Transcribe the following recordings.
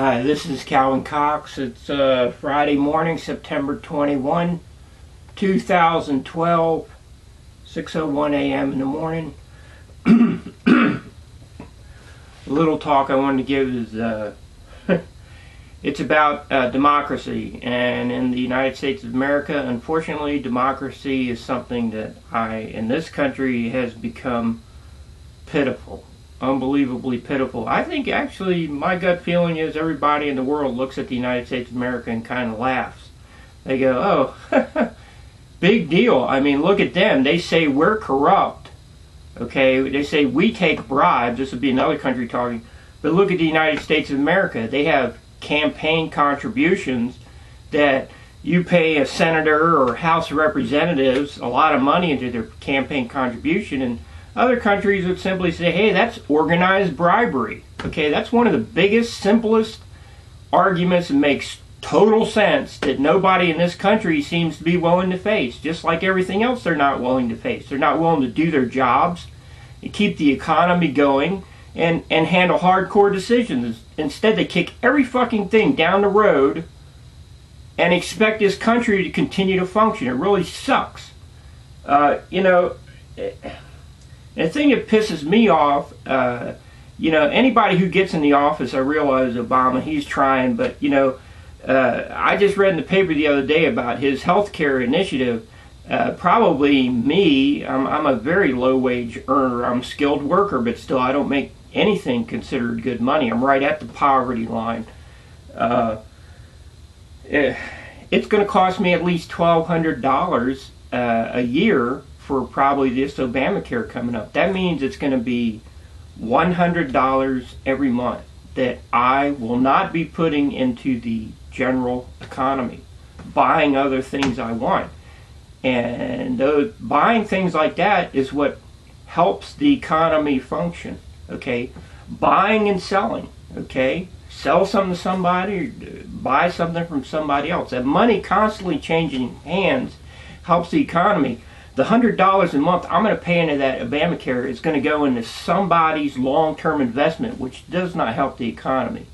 Hi, this is Calvin Cox. It's Friday morning, September 21, 2012, 6:01 a.m. in the morning. The little talk I wanted to give is it's about democracy, and in the United States of America, unfortunately, democracy is something that in this country has become pitiful. Unbelievably pitiful. I think actually my gut feeling is everybody in the world looks at the United States of America and kind of laughs. They go, oh, big deal. I mean, look at them. They say we're corrupt. Okay, they say we take bribes. This would be another country talking. But look at the United States of America. They have campaign contributions that you pay a senator or House of Representatives a lot of money into their campaign contribution, and other countries would simply say, hey, that's organized bribery. Okay, that's one of the biggest, simplest arguments that makes total sense that nobody in this country seems to be willing to face. Just like everything else they're not willing to face. They're not willing to do their jobs and keep the economy going and handle hardcore decisions. Instead, they kick every fucking thing down the road and expect this country to continue to function. It really sucks. The thing that pisses me off, anybody who gets in the office, I realize Obama, he's trying, but, I just read in the paper the other day about his health care initiative. Probably me, I'm a very low-wage earner. I'm a skilled worker, but still I don't make anything considered good money. I'm right at the poverty line. It's going to cost me at least $1,200 a year for probably this Obamacare coming up. That means it's going to be $100 every month that I will not be putting into the general economy, buying other things I want. And buying things like that is what helps the economy function, okay? Buying and selling, okay? Sell something to somebody, buy something from somebody else. That money constantly changing hands helps the economy. The $100 a month I'm going to pay into that Obamacare is going to go into somebody's long-term investment, which does not help the economy.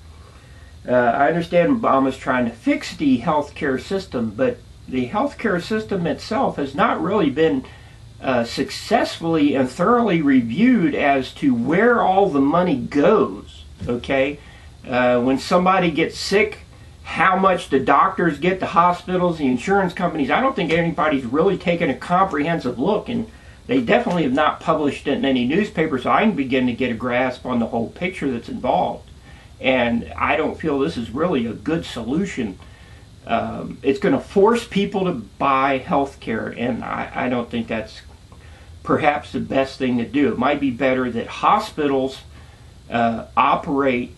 I understand Obama's trying to fix the healthcare system, but the healthcare system itself has not really been successfully and thoroughly reviewed as to where all the money goes. Okay, when somebody gets sick, how much the doctors get, the hospitals, the insurance companies. I don't think anybody's really taken a comprehensive look, and they definitely have not published it in any newspaper, so I can begin to get a grasp on the whole picture that's involved. And I don't feel this is really a good solution. It's going to force people to buy health care, and I don't think that's perhaps the best thing to do. It might be better that hospitals operate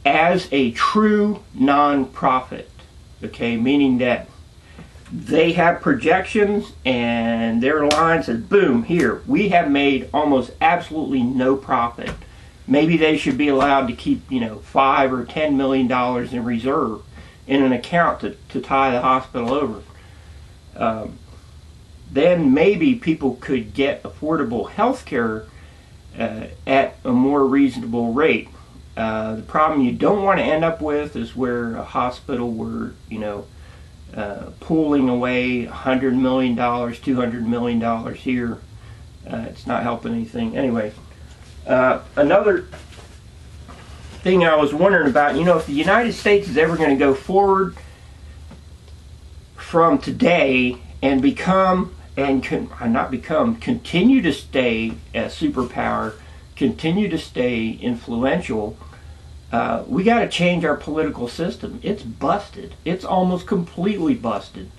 as a true non-profit, okay, meaning that they have projections and their line says, boom, here, we have made almost absolutely no profit. Maybe they should be allowed to keep, $5 or $10 million in reserve in an account to tie the hospital over. Then maybe people could get affordable health care at a more reasonable rate. The problem you don't want to end up with is where a hospital were, pooling away $100 million, $200 million here. It's not helping anything. Anyway, another thing I was wondering about, if the United States is ever going to go forward from today and continue to stay a superpower, continue to stay influential, we got to change our political system. It's busted. It's almost completely busted.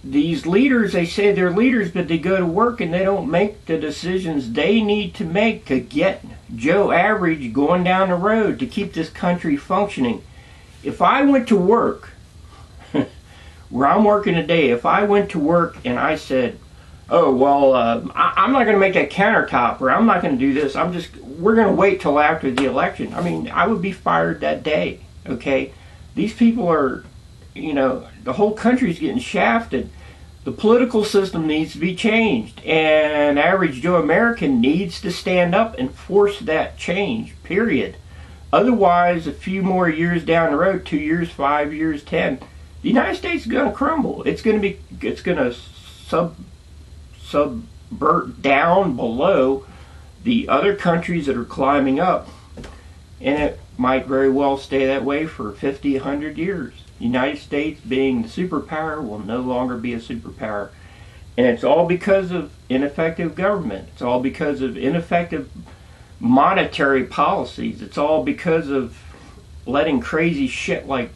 These leaders, they say they're leaders, but they go to work and they don't make the decisions they need to make to get Joe Average going down the road to keep this country functioning. If I went to work, where I'm working today, if I went to work and I said, oh, well, I'm not going to make that countertop, or I'm not going to do this, we're going to wait till after the election. I mean, I would be fired that day, okay? These people are, the whole country's getting shafted. The political system needs to be changed, and average Joe American needs to stand up and force that change, period. Otherwise, a few more years down the road, 2 years, 5 years, 10, the United States is going to crumble. It's going to subvert down below the other countries that are climbing up, and it might very well stay that way for 50, 100 years. The United States, being the superpower, will no longer be a superpower. And it's all because of ineffective government. It's all because of ineffective monetary policies. It's all because of letting crazy shit like,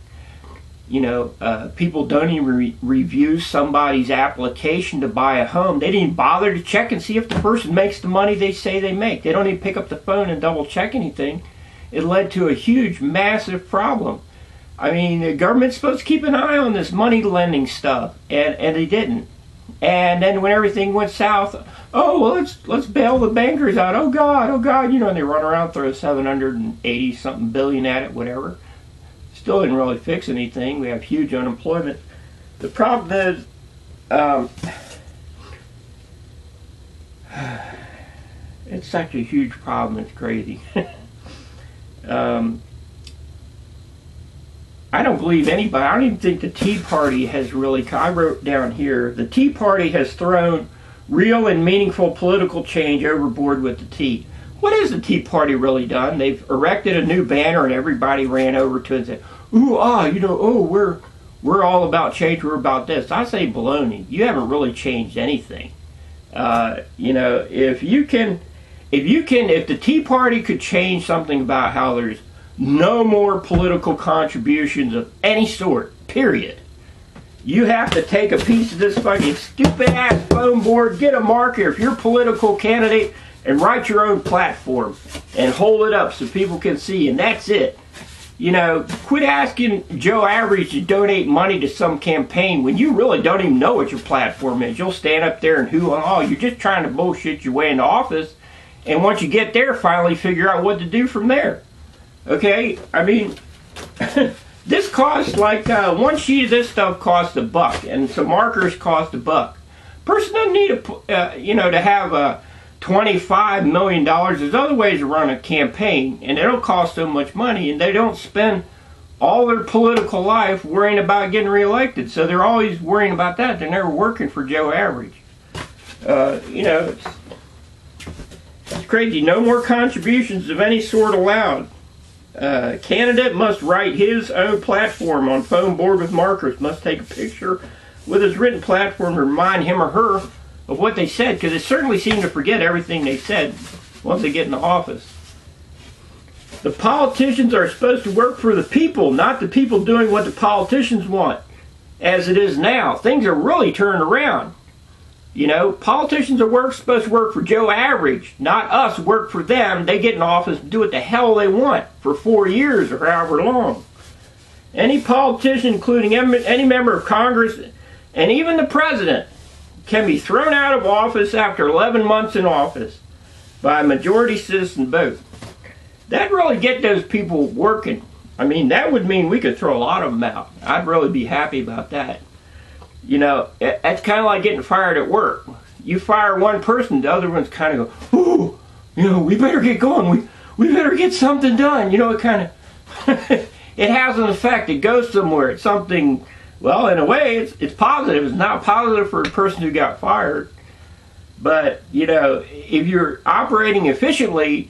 people don't even review somebody's application to buy a home. They didn't even bother to check and see if the person makes the money they say they make. They don't even pick up the phone and double check anything. It led to a huge, massive problem. I mean, the government's supposed to keep an eye on this money lending stuff, and they didn't. And then when everything went south, oh, well, let's bail the bankers out. Oh God, and they run around, throw 780 something billion at it, whatever. Still didn't really fix anything. We have huge unemployment. The problem is, it's such a huge problem. It's crazy. I don't believe anybody. I don't even think the Tea Party has really. I wrote down here, the Tea Party has thrown real and meaningful political change overboard with the tea. What has the Tea Party really done? They've erected a new banner and everybody ran over to it and said, we're all about change, we're about this. I say baloney. You haven't really changed anything. If the Tea Party could change something about how there's no more political contributions of any sort, period. You have to take a piece of this fucking stupid ass foam board, get a marker if you're a political candidate, and write your own platform and hold it up so people can see, and that's it. Quit asking Joe Average to donate money to some campaign when you really don't even know what your platform is. You'll stand up there and hoo and haw. You're just trying to bullshit your way into office, and once you get there, finally figure out what to do from there. Okay? I mean, this costs like, one sheet of this stuff costs $1, and some markers cost $1. Person doesn't need to have $25 million. There's other ways to run a campaign, and they don't cost so much money, and they don't spend all their political life worrying about getting reelected. So they're always worrying about that. They're never working for Joe Average. It's crazy. No more contributions of any sort allowed. Candidate must write his own platform on foam board with markers, must take a picture with his written platform to remind him or her of what they said, because they certainly seem to forget everything they said once they get into office. The politicians are supposed to work for the people, not the people doing what the politicians want. As it is now, things are really turned around. Politicians are supposed to work for Joe Average, not us work for them. They get in office and do what the hell they want for 4 years or however long. Any politician, including any member of Congress and even the president, can be thrown out of office after 11 months in office by a majority citizen vote. That'd really get those people working. I mean, that would mean we could throw a lot of them out. I'd really be happy about that. That's kind of like getting fired at work. You fire one person, the other ones kind of go, ooh, we better get going. We better get something done. It kind of, it has an effect. It goes somewhere. It's something, well, in a way, it's positive. It's not positive for the person who got fired. But, if you're operating efficiently,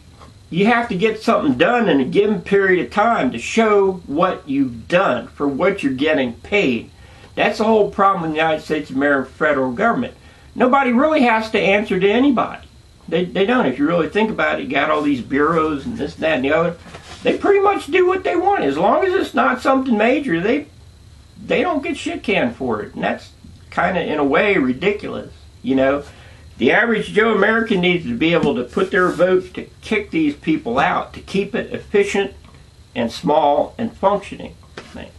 you have to get something done in a given period of time to show what you've done for what you're getting paid. That's the whole problem in the United States of America federal government. Nobody really has to answer to anybody. They don't. If you really think about it, you got all these bureaus and this, that, and the other. They pretty much do what they want. As long as it's not something major, they don't get shit canned for it. And that's kind of, in a way, ridiculous. The average Joe American needs to be able to put their vote to kick these people out, to keep it efficient and small and functioning. Thanks.